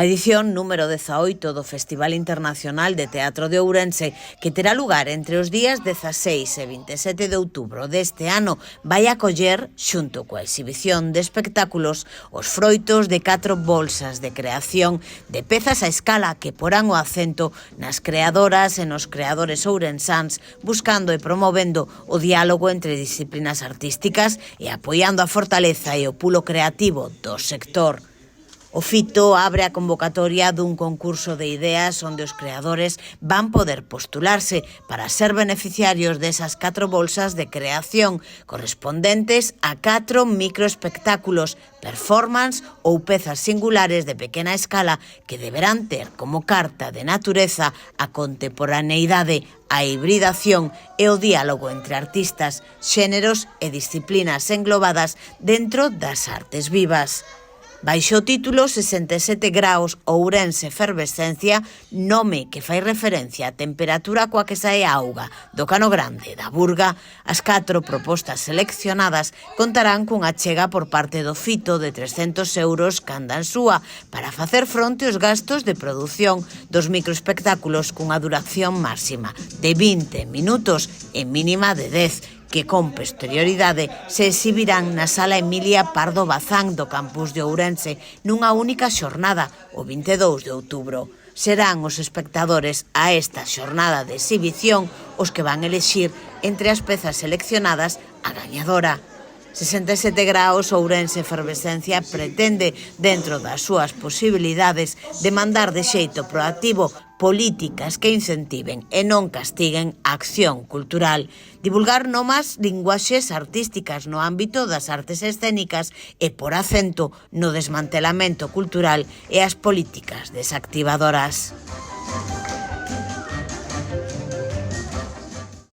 A edición número 18 do Festival Internacional de Teatro de Ourense, que terá lugar entre os días 16 e 27 de outubro deste ano, vai acoller, xunto coa exhibición de espectáculos, os froitos de 4 bolsas de creación de pezas a escala que porán o acento nas creadoras e nos creadores ourensáns, buscando e promovendo o diálogo entre disciplinas artísticas e apoiando a fortaleza e o pulo creativo do sector. O fito abre a convocatoria dun concurso de ideas onde os creadores van poder postularse para ser beneficiarios desas 4 bolsas de creación correspondentes a 4 microespectáculos, performance ou pezas singulares de pequena escala que deberán ter como carta de natureza a contemporaneidade, a hibridación e o diálogo entre artistas, xéneros e disciplinas englobadas dentro das artes vivas. Baixo o título 67 graus Ourense Efervescencia, nome que fai referencia á temperatura coa que sae a auga do Cano Grande da Burga, as 4 propostas seleccionadas contarán cunha chega por parte do fito de 300 euros candansúa para facer fronte aos gastos de produción dos microespectáculos cunha duración máxima de 20 minutos e mínima de 10, que con posterioridade se exhibirán na Sala Emilia Pardo Bazán do campus de Ourense nunha única xornada, o 22 de outubro. Serán os espectadores a esta xornada de exhibición os que van elexir entre as pezas seleccionadas a gañadora. 67 graus Ourense Efervescencia pretende, dentro das súas posibilidades, demandar de xeito proactivo políticas que incentiven e non castiguen a acción cultural, divulgar novas linguaxes artísticas no ámbito das artes escénicas e por acento no desmantelamento cultural e as políticas desactivadoras.